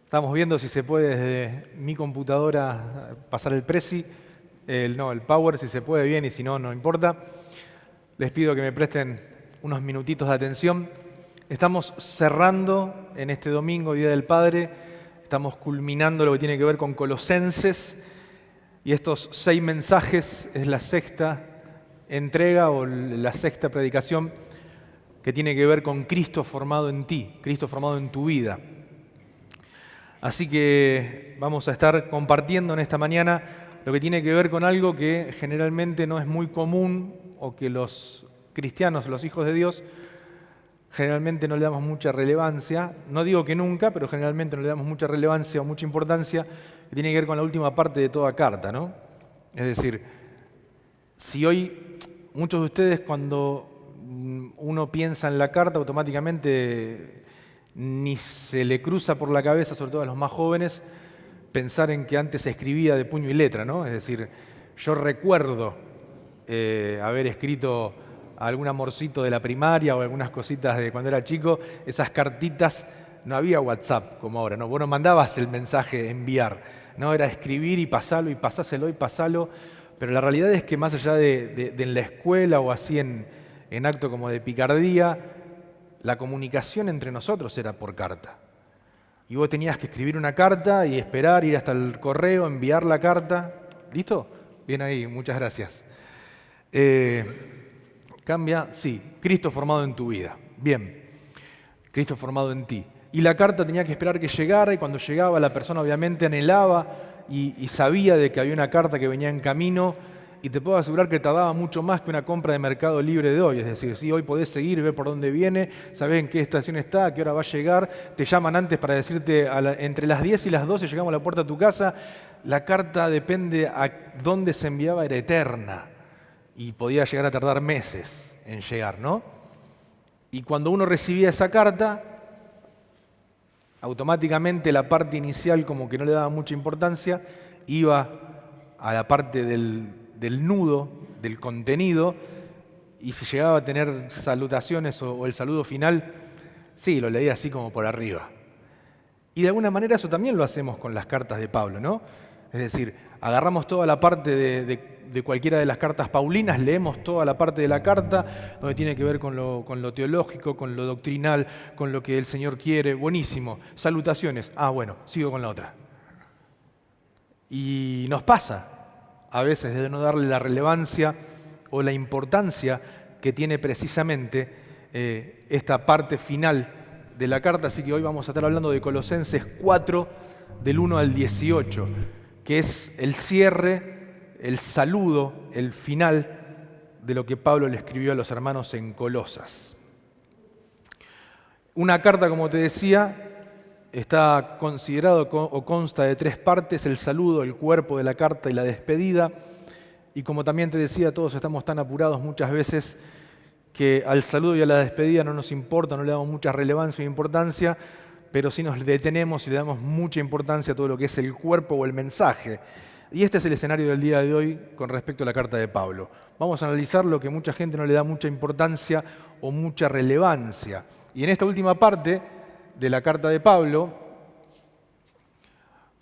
Estamos viendo si se puede desde mi computadora pasar el Prezi, el Power, si se puede bien y si no, no importa. Les pido que me presten unos minutitos de atención. Estamos cerrando en este domingo, Día del Padre, estamos culminando lo que tiene que ver con Colosenses y estos 6 mensajes es la sexta entrega o la sexta predicación que tiene que ver con Cristo formado en ti, Cristo formado en tu vida. Así que vamos a estar compartiendo en esta mañana lo que tiene que ver con algo que generalmente no es muy común o que los cristianos, los hijos de Dios, generalmente no le damos mucha relevancia. No digo que nunca, pero generalmente no le damos mucha relevancia o mucha importancia, que tiene que ver con la última parte de toda carta, ¿no? Es decir, si hoy muchos de ustedes cuando uno piensa en la carta automáticamente ni se le cruza por la cabeza, sobre todo a los más jóvenes, pensar en que antes se escribía de puño y letra, ¿no? Es decir, yo recuerdo haber escrito algún amorcito de la primaria o algunas cositas de cuando era chico, esas cartitas, no había WhatsApp como ahora, ¿no? Vos no mandabas el mensaje enviar, ¿no? Era escribir y pasarlo y pasáselo y pasarlo, pero la realidad es que más allá de en la escuela o así en acto como de picardía, la comunicación entre nosotros era por carta. Y vos tenías que escribir una carta y esperar, ir hasta el correo, enviar la carta. ¿Listo? Bien ahí, muchas gracias. Cambia, sí, Cristo formado en tu vida. Bien, Cristo formado en ti. Y la carta tenía que esperar que llegara y cuando llegaba la persona obviamente anhelaba y sabía de que había una carta que venía en camino. Y te puedo asegurar que tardaba mucho más que una compra de Mercado Libre de hoy. Es decir, sí, hoy podés seguir, ver por dónde viene, sabés en qué estación está, a qué hora va a llegar, te llaman antes para decirte entre las 10 y las 12 llegamos a la puerta de tu casa. La carta, depende a dónde se enviaba, era eterna y podía llegar a tardar meses en llegar, ¿no? Y cuando uno recibía esa carta, automáticamente la parte inicial como que no le daba mucha importancia, iba a la parte del nudo, del contenido, y si llegaba a tener salutaciones o el saludo final, sí, lo leía así como por arriba. Y de alguna manera eso también lo hacemos con las cartas de Pablo, ¿no? Es decir, agarramos toda la parte de cualquiera de las cartas paulinas, leemos toda la parte de la carta, donde tiene que ver con lo teológico, con lo doctrinal, con lo que el Señor quiere, buenísimo. Salutaciones, bueno, sigo con la otra. Y nos pasa a veces de no darle la relevancia o la importancia que tiene precisamente esta parte final de la carta. Así que hoy vamos a estar hablando de Colosenses 4, del 1 al 18, que es el cierre, el saludo, el final de lo que Pablo le escribió a los hermanos en Colosas. Una carta, como te decía, está considerado o consta de 3 partes: el saludo, el cuerpo de la carta y la despedida. Y como también te decía, todos estamos tan apurados muchas veces que al saludo y a la despedida no nos importa, no le damos mucha relevancia e importancia, pero sí nos detenemos y le damos mucha importancia a todo lo que es el cuerpo o el mensaje. Y este es el escenario del día de hoy con respecto a la carta de Pablo. Vamos a analizar lo que mucha gente no le da mucha importancia o mucha relevancia. Y en esta última parte de la carta de Pablo,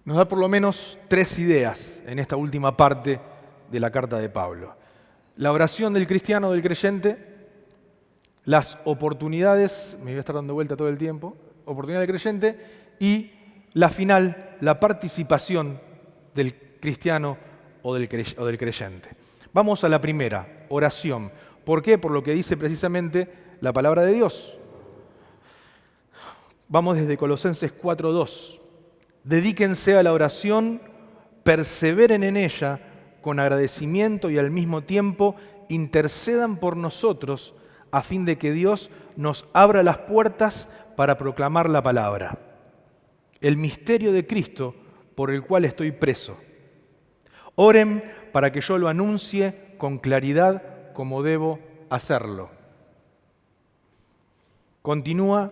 nos da por lo menos 3 ideas en esta última parte de la carta de Pablo. La oración del cristiano, del creyente, las oportunidades, me voy a estar dando vuelta todo el tiempo, oportunidad del creyente, y la final, la participación del cristiano o del creyente. Vamos a la primera, oración. ¿Por qué? Por lo que dice precisamente la palabra de Dios. Vamos desde Colosenses 4:2. Dedíquense a la oración, perseveren en ella con agradecimiento y al mismo tiempo intercedan por nosotros a fin de que Dios nos abra las puertas para proclamar la palabra, el misterio de Cristo por el cual estoy preso. Oren para que yo lo anuncie con claridad como debo hacerlo. Continúa: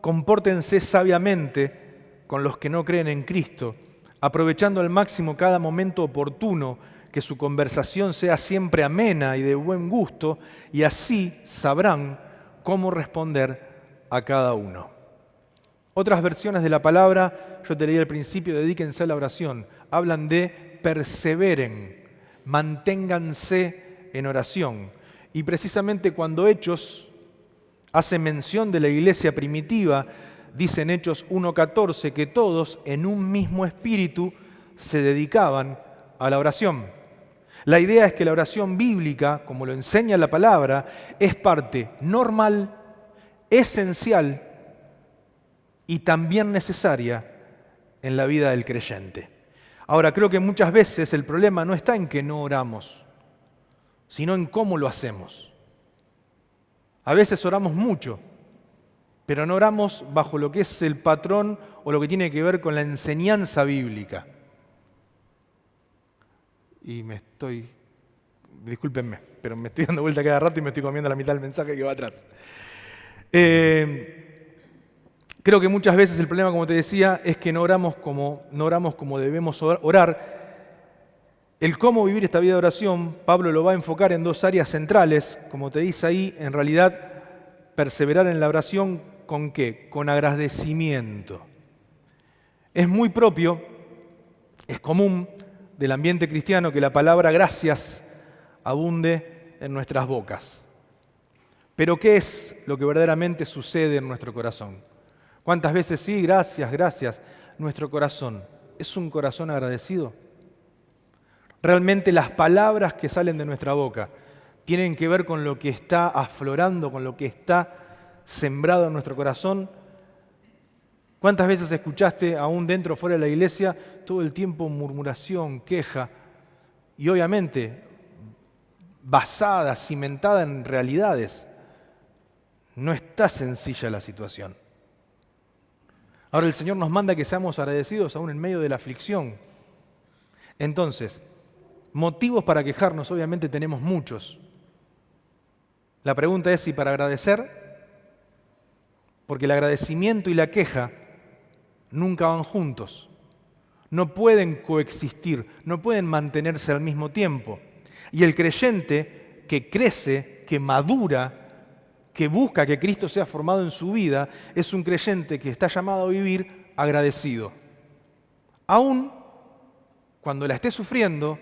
compórtense sabiamente con los que no creen en Cristo, aprovechando al máximo cada momento oportuno, que su conversación sea siempre amena y de buen gusto, y así sabrán cómo responder a cada uno. Otras versiones de la palabra, yo te leí al principio, dedíquense a la oración. Hablan de perseveren, manténganse en oración. Y precisamente cuando Hechos hace mención de la iglesia primitiva, dice en Hechos 1:14 que todos en un mismo espíritu se dedicaban a la oración. La idea es que la oración bíblica, como lo enseña la palabra, es parte normal, esencial y también necesaria en la vida del creyente. Ahora, creo que muchas veces el problema no está en que no oramos, sino en cómo lo hacemos. A veces oramos mucho, pero no oramos bajo lo que es el patrón o lo que tiene que ver con la enseñanza bíblica. Y discúlpenme, pero me estoy dando vuelta cada rato y me estoy comiendo la mitad del mensaje que va atrás. Creo que muchas veces el problema, como te decía, es que no oramos como debemos orar. El cómo vivir esta vida de oración, Pablo lo va a enfocar en dos áreas centrales. Como te dice ahí, en realidad, perseverar en la oración, ¿con qué? Con agradecimiento. Es muy propio, es común del ambiente cristiano que la palabra gracias abunde en nuestras bocas. Pero ¿qué es lo que verdaderamente sucede en nuestro corazón? ¿Cuántas veces sí, gracias, gracias? Nuestro corazón, ¿es un corazón agradecido? Realmente las palabras que salen de nuestra boca tienen que ver con lo que está aflorando, con lo que está sembrado en nuestro corazón. ¿Cuántas veces escuchaste, aún dentro o fuera de la iglesia, todo el tiempo murmuración, queja? Y obviamente, basada, cimentada en realidades. No está sencilla la situación. Ahora el Señor nos manda que seamos agradecidos aún en medio de la aflicción. Entonces, motivos para quejarnos obviamente tenemos muchos. La pregunta es si para agradecer, porque el agradecimiento y la queja nunca van juntos. No pueden coexistir, no pueden mantenerse al mismo tiempo. Y el creyente que crece, que madura, que busca que Cristo sea formado en su vida, es un creyente que está llamado a vivir agradecido. Aún cuando la esté sufriendo,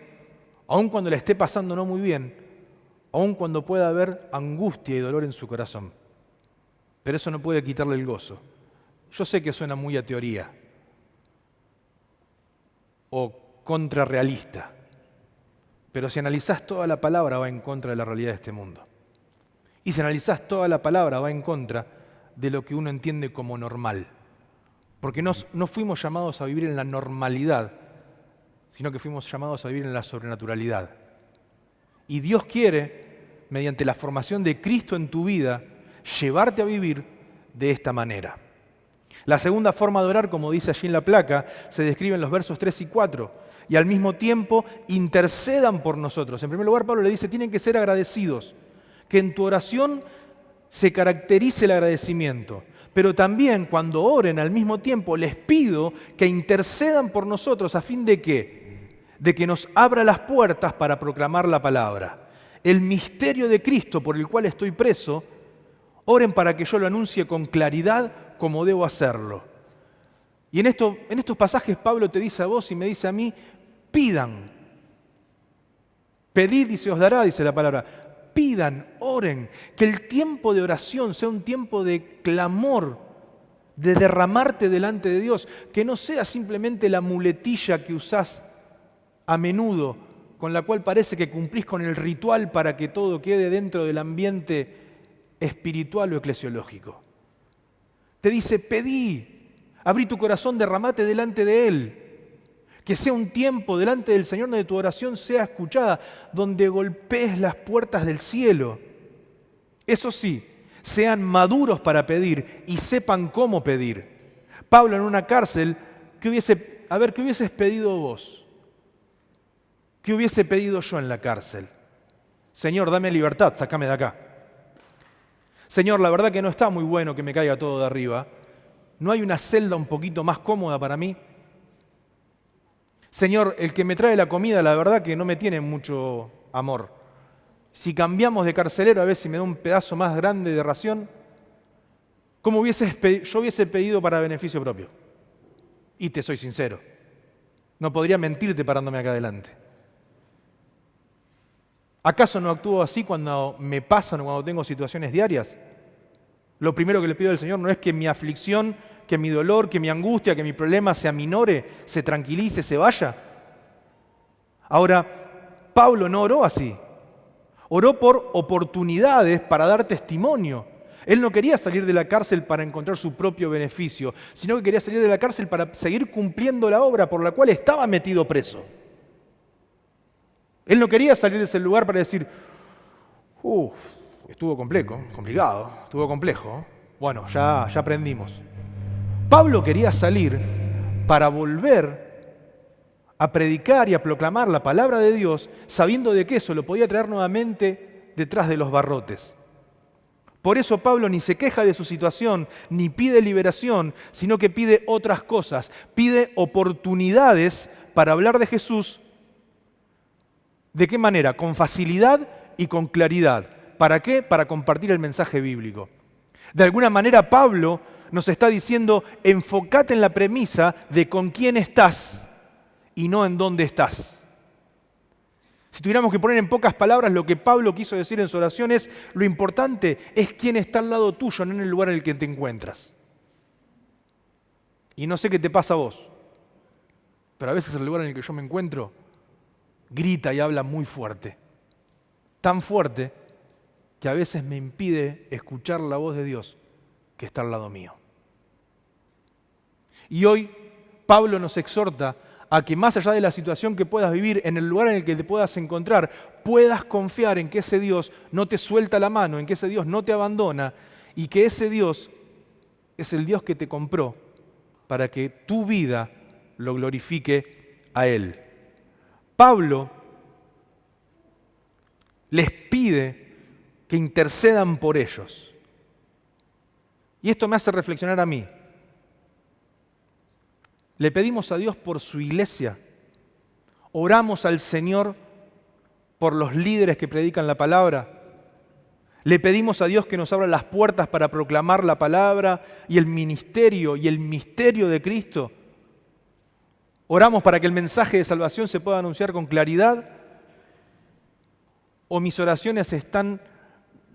aún cuando la esté pasando no muy bien, aún cuando pueda haber angustia y dolor en su corazón. Pero eso no puede quitarle el gozo. Yo sé que suena muy a teoría o contrarrealista, pero si analizás toda la palabra va en contra de la realidad de este mundo. Y si analizás toda la palabra va en contra de lo que uno entiende como normal. Porque no fuimos llamados a vivir en la normalidad, sino que fuimos llamados a vivir en la sobrenaturalidad. Y Dios quiere, mediante la formación de Cristo en tu vida, llevarte a vivir de esta manera. La segunda forma de orar, como dice allí en la placa, se describe en los versos 3 y 4. Y al mismo tiempo intercedan por nosotros. En primer lugar, Pablo le dice, tienen que ser agradecidos. Que en tu oración se caracterice el agradecimiento. Pero también cuando oren al mismo tiempo les pido que intercedan por nosotros a fin de ¿qué? De que nos abra las puertas para proclamar la palabra. El misterio de Cristo por el cual estoy preso, oren para que yo lo anuncie con claridad como debo hacerlo. Y en estos pasajes Pablo te dice a vos y me dice a mí, pidan. Pedid y se os dará, dice la palabra. Pidan, oren, que el tiempo de oración sea un tiempo de clamor, de derramarte delante de Dios, que no sea simplemente la muletilla que usás a menudo, con la cual parece que cumplís con el ritual para que todo quede dentro del ambiente espiritual o eclesiológico. Te dice, pedí, abrí tu corazón, derramate delante de Él. Que sea un tiempo delante del Señor donde tu oración sea escuchada, donde golpees las puertas del cielo. Eso sí, sean maduros para pedir y sepan cómo pedir. Pablo en una cárcel, ¿qué hubieses pedido vos? ¿Qué hubiese pedido yo en la cárcel? Señor, dame libertad, sácame de acá. Señor, la verdad que no está muy bueno que me caiga todo de arriba. ¿No hay una celda un poquito más cómoda para mí? Señor, el que me trae la comida, la verdad que no me tiene mucho amor. Si cambiamos de carcelero, a ver si me da un pedazo más grande de ración. ¿Cómo yo hubiese pedido para beneficio propio? Y te soy sincero, no podría mentirte parándome acá adelante. ¿Acaso no actúo así cuando me pasan o cuando tengo situaciones diarias? Lo primero que le pido al Señor no es que mi aflicción, que mi dolor, que mi angustia, que mi problema se aminore, se tranquilice, se vaya. Ahora, Pablo no oró así. Oró por oportunidades para dar testimonio. Él no quería salir de la cárcel para encontrar su propio beneficio, sino que quería salir de la cárcel para seguir cumpliendo la obra por la cual estaba metido preso. Él no quería salir de ese lugar para decir, estuvo complicado, estuvo complejo. Bueno, ya aprendimos. Pablo quería salir para volver a predicar y a proclamar la palabra de Dios, sabiendo de que eso lo podía traer nuevamente detrás de los barrotes. Por eso Pablo ni se queja de su situación, ni pide liberación, sino que pide otras cosas. Pide oportunidades para hablar de Jesús. ¿De qué manera? Con facilidad y con claridad. ¿Para qué? Para compartir el mensaje bíblico. De alguna manera Pablo nos está diciendo, enfócate en la premisa de con quién estás y no en dónde estás. Si tuviéramos que poner en pocas palabras lo que Pablo quiso decir en su oración es, lo importante es quién está al lado tuyo, no en el lugar en el que te encuentras. Y no sé qué te pasa a vos, pero a veces el lugar en el que yo me encuentro grita y habla muy fuerte. Tan fuerte que a veces me impide escuchar la voz de Dios que está al lado mío. Y hoy Pablo nos exhorta a que más allá de la situación que puedas vivir, en el lugar en el que te puedas encontrar, puedas confiar en que ese Dios no te suelta la mano, en que ese Dios no te abandona y que ese Dios es el Dios que te compró para que tu vida lo glorifique a Él. Pablo les pide que intercedan por ellos. Y esto me hace reflexionar a mí. Le pedimos a Dios por su iglesia. Oramos al Señor por los líderes que predican la palabra. Le pedimos a Dios que nos abra las puertas para proclamar la palabra y el ministerio y el misterio de Cristo. Oramos para que el mensaje de salvación se pueda anunciar con claridad. ¿O mis oraciones están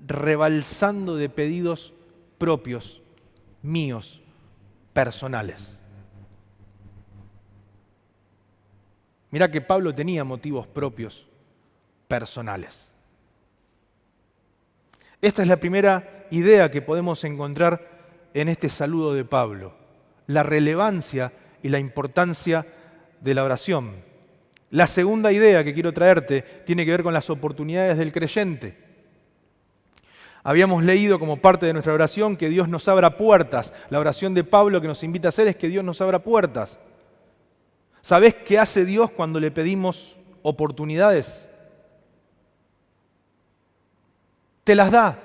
rebalsando de pedidos propios, míos, personales? Mirá que Pablo tenía motivos propios, personales. Esta es la primera idea que podemos encontrar en este saludo de Pablo, la relevancia y la importancia de la oración. La segunda idea que quiero traerte tiene que ver con las oportunidades del creyente. Habíamos leído como parte de nuestra oración que Dios nos abra puertas. La oración de Pablo que nos invita a hacer es que Dios nos abra puertas. ¿Sabés qué hace Dios cuando le pedimos oportunidades? Te las da.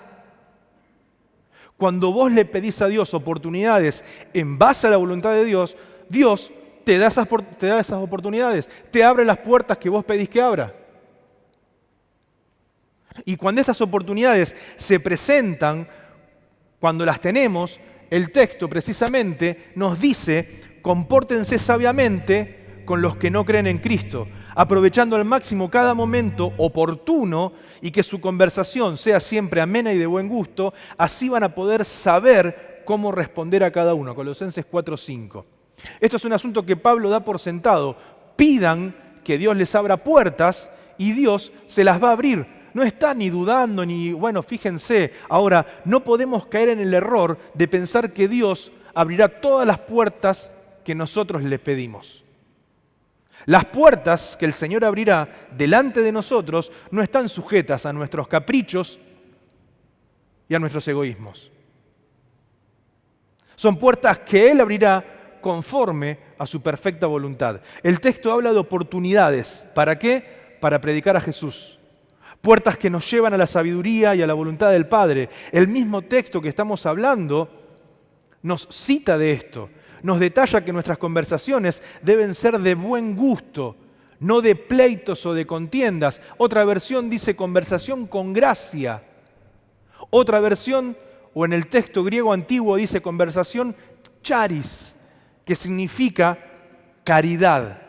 Cuando vos le pedís a Dios oportunidades en base a la voluntad de Dios, Dios te da esas oportunidades, te abre las puertas que vos pedís que abra. Y cuando estas oportunidades se presentan, cuando las tenemos, el texto precisamente nos dice, compórtense sabiamente con los que no creen en Cristo, aprovechando al máximo cada momento oportuno y que su conversación sea siempre amena y de buen gusto, así van a poder saber cómo responder a cada uno. Colosenses 4:5. Esto es un asunto que Pablo da por sentado. Pidan que Dios les abra puertas y Dios se las va a abrir. No está ni dudando ni, bueno, fíjense. Ahora, no podemos caer en el error de pensar que Dios abrirá todas las puertas que nosotros le pedimos. Las puertas que el Señor abrirá delante de nosotros no están sujetas a nuestros caprichos y a nuestros egoísmos. Son puertas que Él abrirá conforme a su perfecta voluntad. El texto habla de oportunidades. ¿Para qué? Para predicar a Jesús. Puertas que nos llevan a la sabiduría y a la voluntad del Padre. El mismo texto que estamos hablando nos cita de esto. Nos detalla que nuestras conversaciones deben ser de buen gusto, no de pleitos o de contiendas. Otra versión dice conversación con gracia. Otra versión o en el texto griego antiguo dice conversación charis, que significa caridad.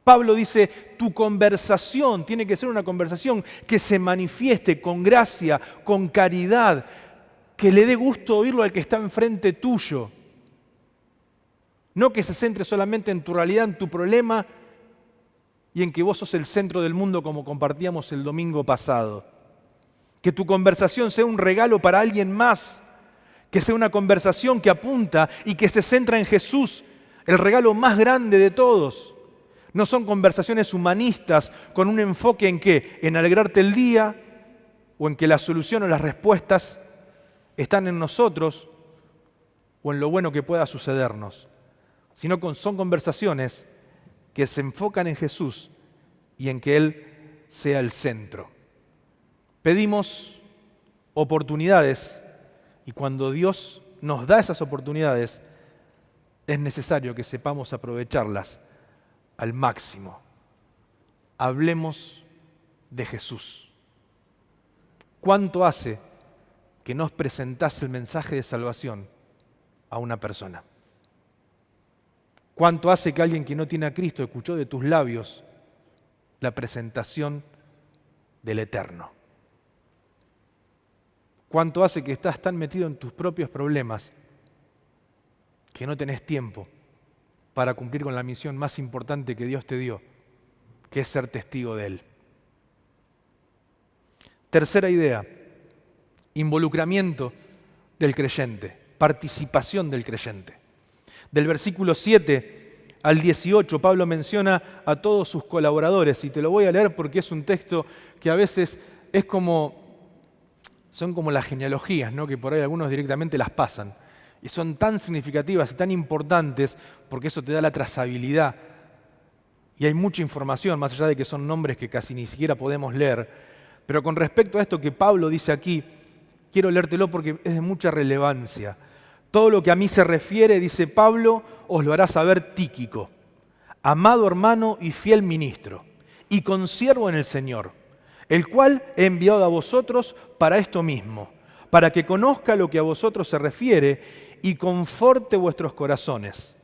Pablo dice, tu conversación tiene que ser una conversación que se manifieste con gracia, con caridad, que le dé gusto oírlo al que está enfrente tuyo. No que se centre solamente en tu realidad, en tu problema y en que vos sos el centro del mundo como compartíamos el domingo pasado. Que tu conversación sea un regalo para alguien más, que sea una conversación que apunta y que se centra en Jesús, el regalo más grande de todos. No son conversaciones humanistas con un enfoque en ¿qué? En alegrarte el día o en que la solución o las respuestas están en nosotros o en lo bueno que pueda sucedernos, sino son conversaciones que se enfocan en Jesús y en que Él sea el centro. Pedimos oportunidades y cuando Dios nos da esas oportunidades es necesario que sepamos aprovecharlas al máximo. Hablemos de Jesús. ¿Cuánto hace que nos presentás el mensaje de salvación a una persona? ¿Cuánto hace que alguien que no tiene a Cristo escuchó de tus labios la presentación del Eterno? ¿Cuánto hace que estás tan metido en tus propios problemas que no tenés tiempo para cumplir con la misión más importante que Dios te dio, que es ser testigo de Él? Tercera idea, involucramiento del creyente, participación del creyente. Del versículo 7 al 18, Pablo menciona a todos sus colaboradores, y te lo voy a leer porque es un texto que a veces son como las genealogías, ¿no? Que por ahí algunos directamente las pasan. Y son tan significativas y tan importantes porque eso te da la trazabilidad. Y hay mucha información, más allá de que son nombres que casi ni siquiera podemos leer. Pero con respecto a esto que Pablo dice aquí, quiero leértelo porque es de mucha relevancia. Todo lo que a mí se refiere, dice Pablo, os lo hará saber Tíquico, amado hermano y fiel ministro, y consiervo en el Señor, el cual he enviado a vosotros para esto mismo, para que conozca lo que a vosotros se refiere y conforte vuestros corazones.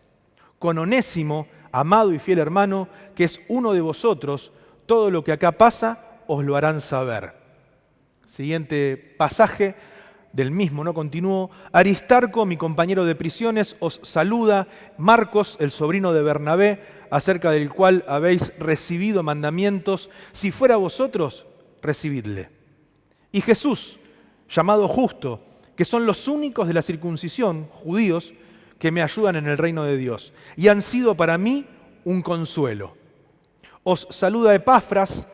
Con Onésimo, amado y fiel hermano, que es uno de vosotros, todo lo que acá pasa os lo harán saber. Siguiente pasaje del mismo, no continúo. Aristarco, mi compañero de prisiones, os saluda. Marcos, el sobrino de Bernabé, acerca del cual habéis recibido mandamientos. Si fuera vosotros, recibidle. Y Jesús, llamado Justo, que son los únicos de la circuncisión, judíos, que me ayudan en el reino de Dios, y han sido para mí un consuelo. Os saluda Epafras,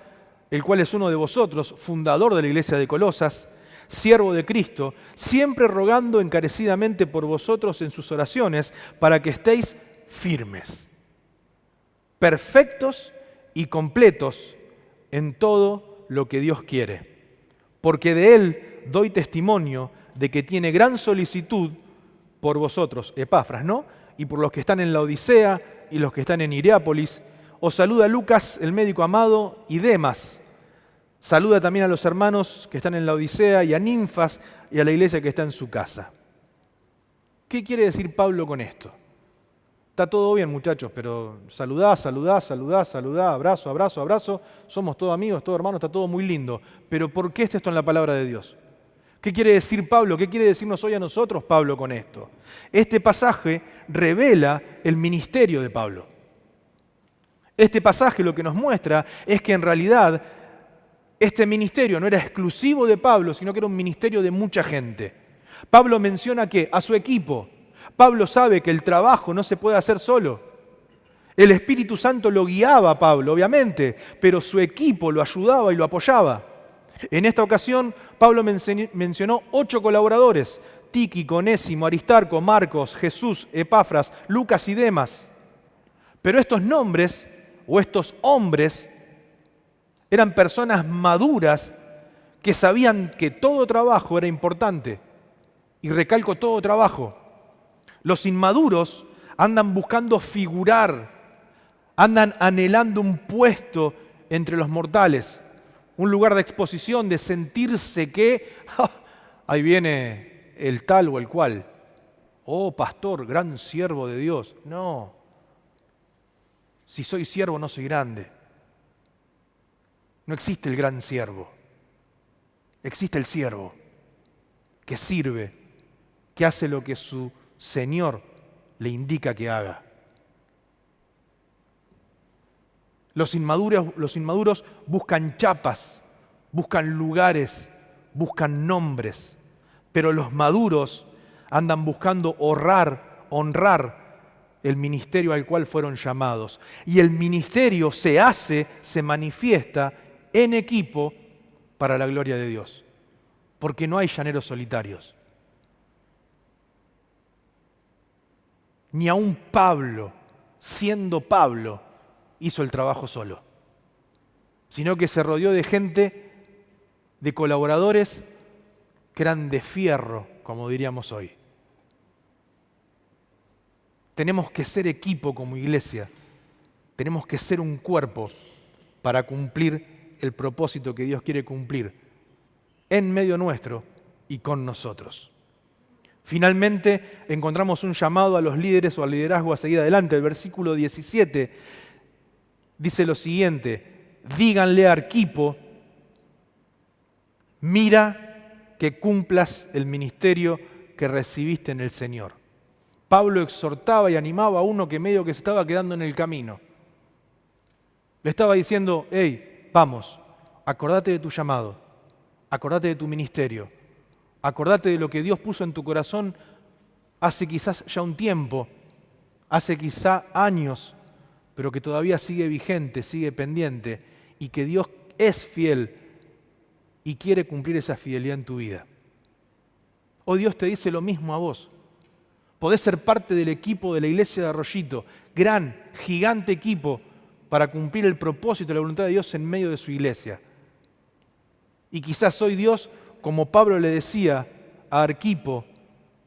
el cual es uno de vosotros, fundador de la iglesia de Colosas, siervo de Cristo, siempre rogando encarecidamente por vosotros en sus oraciones, para que estéis firmes, perfectos y completos en todo lo que Dios quiere. Porque de Él doy testimonio de que tiene gran solicitud por vosotros, Epafras, ¿no? Y por los que están en la Odisea y los que están en Hierápolis. Os saluda Lucas, el médico amado, y Demas. Saluda también a los hermanos que están en la Odisea y a Ninfas y a la iglesia que está en su casa. ¿Qué quiere decir Pablo con esto? Está todo bien, muchachos, pero saludá, abrazo, abrazo, abrazo. Somos todos amigos, todos hermanos, está todo muy lindo. Pero ¿por qué está esto en la palabra de Dios? ¿Qué quiere decir Pablo? ¿Qué quiere decirnos hoy a nosotros Pablo con esto? Este pasaje revela el ministerio de Pablo. Este pasaje lo que nos muestra es que en realidad este ministerio no era exclusivo de Pablo, sino que era un ministerio de mucha gente. Pablo menciona que a su equipo. Pablo sabe que el trabajo no se puede hacer solo. El Espíritu Santo lo guiaba a Pablo, obviamente, pero su equipo lo ayudaba y lo apoyaba. En esta ocasión, Pablo mencionó 8 colaboradores: Tíquico, Onésimo, Aristarco, Marcos, Jesús, Epafras, Lucas y Demas. Pero estos nombres, o estos hombres, eran personas maduras que sabían que todo trabajo era importante. Y recalco, todo trabajo. Los inmaduros andan buscando figurar, andan anhelando un puesto entre los mortales, un lugar de exposición, de sentirse que ahí viene el tal o el cual. Oh, pastor, gran siervo de Dios. No. Si soy siervo, no soy grande. No existe el gran siervo. Existe el siervo que sirve, que hace lo que su Señor le indica que haga. Los inmaduros buscan chapas, buscan lugares, buscan nombres, pero los maduros andan buscando honrar el ministerio al cual fueron llamados. Y el ministerio se manifiesta en equipo para la gloria de Dios, porque no hay llaneros solitarios. Ni aun Pablo, siendo Pablo, hizo el trabajo solo, sino que se rodeó de gente, de colaboradores que eran de fierro, como diríamos hoy. Tenemos que ser equipo como iglesia, tenemos que ser un cuerpo para cumplir el propósito que Dios quiere cumplir en medio nuestro y con nosotros. Finalmente, encontramos un llamado a los líderes o al liderazgo a seguir adelante. El versículo 17 dice lo siguiente: díganle a Arquipo, mira que cumplas el ministerio que recibiste en el Señor. Pablo exhortaba y animaba a uno que medio que se estaba quedando en el camino. Le estaba diciendo, hey, vamos, acordate de tu llamado, acordate de tu ministerio, acordate de lo que Dios puso en tu corazón hace quizás ya un tiempo, hace quizá años, pero que todavía sigue vigente, sigue pendiente, y que Dios es fiel y quiere cumplir esa fidelidad en tu vida. Hoy Dios te dice lo mismo a vos. Podés ser parte del equipo de la iglesia de Arroyito, gran, gigante equipo para cumplir el propósito y la voluntad de Dios en medio de su iglesia. Y quizás hoy Dios, como Pablo le decía a Arquipo,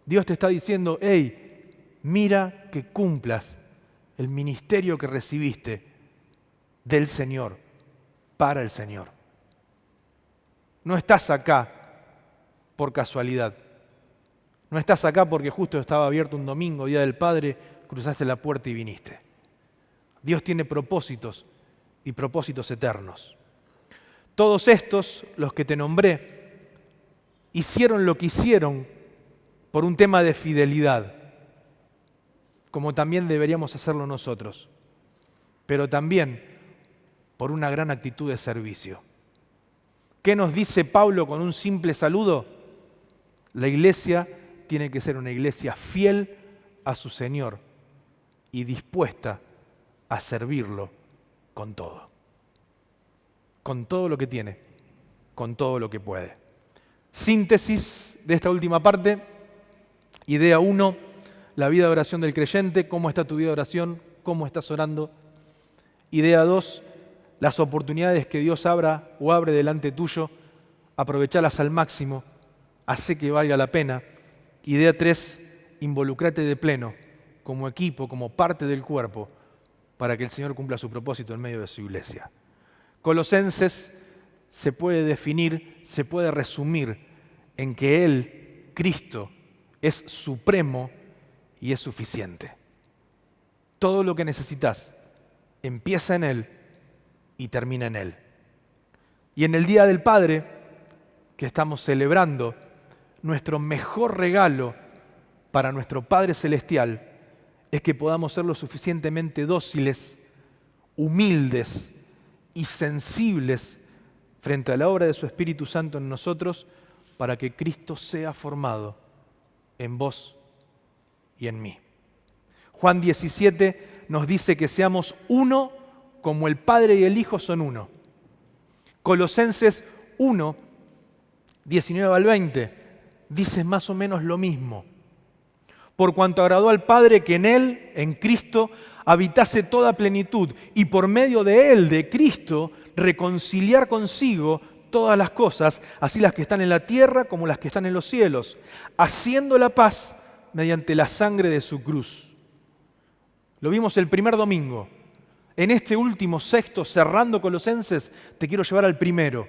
Dios te está diciendo, hey, mira que cumplas el ministerio que recibiste del Señor, para el Señor. No estás acá por casualidad. No estás acá porque justo estaba abierto un domingo, Día del Padre, cruzaste la puerta y viniste. Dios tiene propósitos y propósitos eternos. Todos estos, los que te nombré, hicieron lo que hicieron por un tema de fidelidad, como también deberíamos hacerlo nosotros, pero también por una gran actitud de servicio. ¿Qué nos dice Pablo con un simple saludo? La iglesia tiene que ser una iglesia fiel a su Señor y dispuesta a servirlo con todo lo que tiene, con todo lo que puede. Síntesis de esta última parte, idea 1, la vida de oración del creyente, cómo está tu vida de oración, cómo estás orando. Idea 2, las oportunidades que Dios abre delante tuyo, aprovechalas al máximo, hace que valga la pena. Idea 3, involucrate de pleno, como equipo, como parte del cuerpo, para que el Señor cumpla su propósito en medio de su iglesia. Colosenses se puede definir, se puede resumir en que Él, Cristo, es supremo y es suficiente. Todo lo que necesitas empieza en Él y termina en Él. Y en el Día del Padre, que estamos celebrando, nuestro mejor regalo para nuestro Padre Celestial es que podamos ser lo suficientemente dóciles, humildes y sensibles frente a la obra de su Espíritu Santo en nosotros para que Cristo sea formado en vos y en mí. Juan 17 nos dice que seamos uno como el Padre y el Hijo son uno. Colosenses 1, 19 al 20 dice más o menos lo mismo. Por cuanto agradó al Padre que en Él, en Cristo, habitase toda plenitud y por medio de Él, de Cristo, reconciliar consigo todas las cosas, así las que están en la tierra como las que están en los cielos, haciendo la paz mediante la sangre de su cruz. Lo vimos el primer domingo. En este último sexto, cerrando Colosenses, te quiero llevar al primero.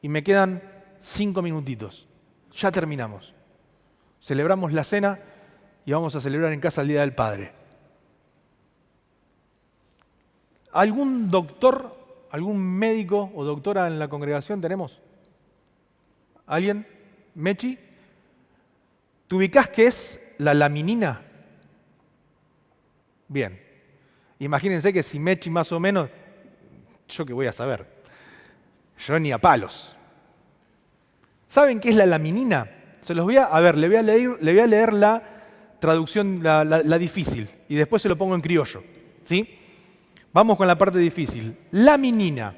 Y me quedan 5 minutitos. Ya terminamos. Celebramos la cena y vamos a celebrar en casa el Día del Padre. ¿Algún doctor, algún médico o doctora en la congregación tenemos? ¿Alguien? ¿Mechi? ¿Te ubicás qué es la laminina? Bien. Imagínense que si Mechi más o menos, ¿yo qué voy a saber? Yo ni a palos. ¿Saben qué es la laminina? Se los voy a ver, le voy a leer la traducción, la difícil, y después se lo pongo en criollo. ¿Sí? Vamos con la parte difícil. Laminina.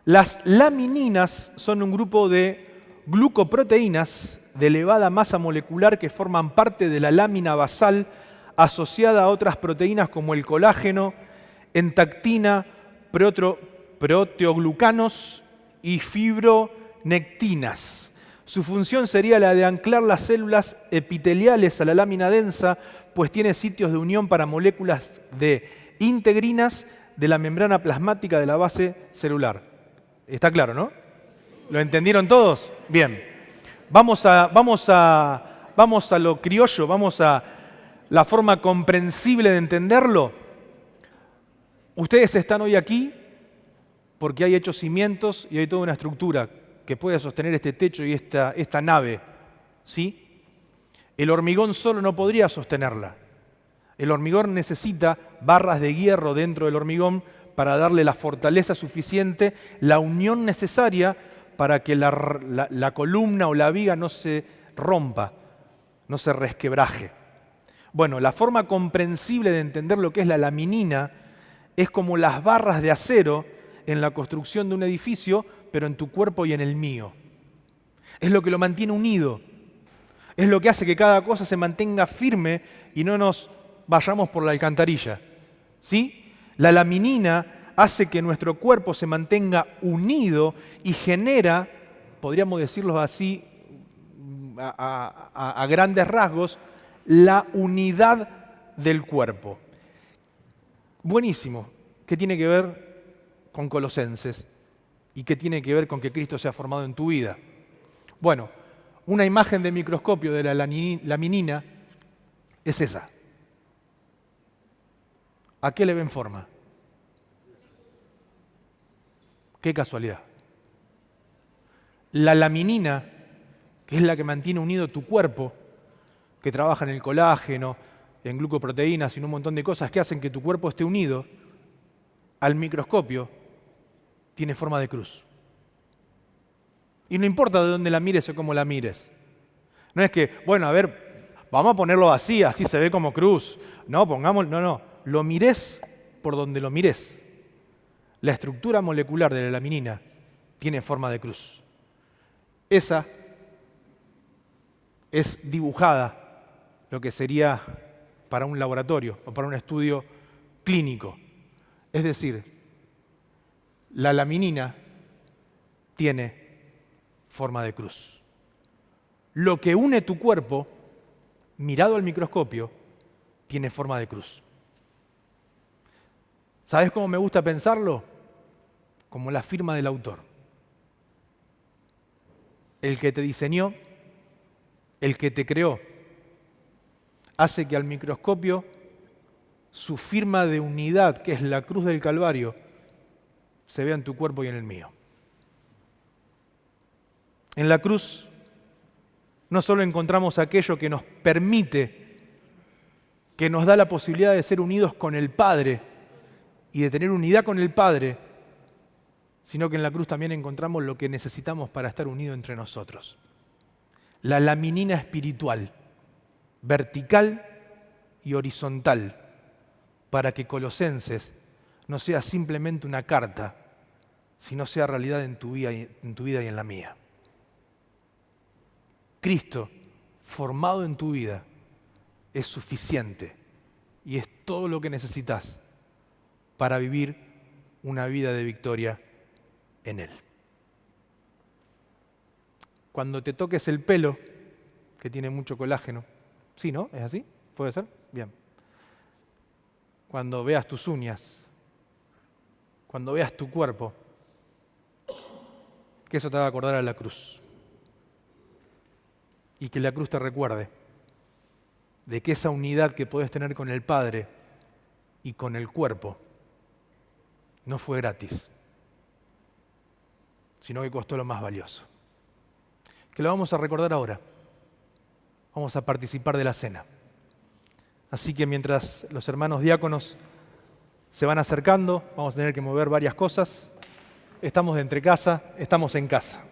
Las lamininas son un grupo de glucoproteínas de elevada masa molecular que forman parte de la lámina basal asociada a otras proteínas como el colágeno, entactina, proteoglucanos y fibronectinas. Su función sería la de anclar las células epiteliales a la lámina densa, pues tiene sitios de unión para moléculas de integrinas de la membrana plasmática de la base celular. ¿Está claro, no? ¿Lo entendieron todos? Bien. Vamos a lo criollo, vamos a la forma comprensible de entenderlo. Ustedes están hoy aquí porque hay hechos cimientos y hay toda una estructura que puede sostener este techo y esta nave. ¿Sí? El hormigón solo no podría sostenerla. El hormigón necesita barras de hierro dentro del hormigón para darle la fortaleza suficiente, la unión necesaria para que la columna o la viga no se rompa, no se resquebraje. Bueno, la forma comprensible de entender lo que es la laminina es como las barras de acero en la construcción de un edificio, pero en tu cuerpo y en el mío. Es lo que lo mantiene unido. Es lo que hace que cada cosa se mantenga firme y no nos vayamos por la alcantarilla. ¿Sí? La laminina hace que nuestro cuerpo se mantenga unido y genera, podríamos decirlo así, a grandes rasgos, la unidad del cuerpo. Buenísimo. ¿Qué tiene que ver con Colosenses? ¿Y qué tiene que ver con que Cristo se ha formado en tu vida? Bueno, una imagen de microscopio de la laminina es esa. ¿A qué le ven forma? Qué casualidad. La laminina, que es la que mantiene unido tu cuerpo, que trabaja en el colágeno, en glucoproteínas y en un montón de cosas que hacen que tu cuerpo esté unido, al microscopio tiene forma de cruz. Y no importa de dónde la mires o cómo la mires. No es que, bueno, a ver, vamos a ponerlo así se ve como cruz. No, no. Lo mires por donde lo mires. La estructura molecular de la laminina tiene forma de cruz. Esa es dibujada, lo que sería para un laboratorio o para un estudio clínico. Es decir, la laminina tiene forma de cruz. Lo que une tu cuerpo, mirado al microscopio, tiene forma de cruz. ¿Sabes cómo me gusta pensarlo? Como la firma del autor. El que te diseñó, el que te creó, hace que al microscopio su firma de unidad, que es la cruz del Calvario, se vea en tu cuerpo y en el mío. En la cruz no solo encontramos aquello que nos permite, que nos da la posibilidad de ser unidos con el Padre y de tener unidad con el Padre, sino que en la cruz también encontramos lo que necesitamos para estar unidos entre nosotros. La laminina espiritual, vertical y horizontal, para que Colosenses no sea simplemente una carta, sino sea realidad en tu vida y en la mía. Cristo, formado en tu vida, es suficiente y es todo lo que necesitas para vivir una vida de victoria en Él. Cuando te toques el pelo, que tiene mucho colágeno, ¿sí, no? ¿Es así? ¿Puede ser? Bien. Cuando veas tus uñas, cuando veas tu cuerpo, que eso te va a acordar a la cruz. y que la cruz te recuerde de que esa unidad que podés tener con el Padre y con el cuerpo no fue gratis, sino que costó lo más valioso. Que lo vamos a recordar ahora. Vamos a participar de la cena. Así que mientras los hermanos diáconos se van acercando, vamos a tener que mover varias cosas. Estamos de entrecasa, estamos en casa.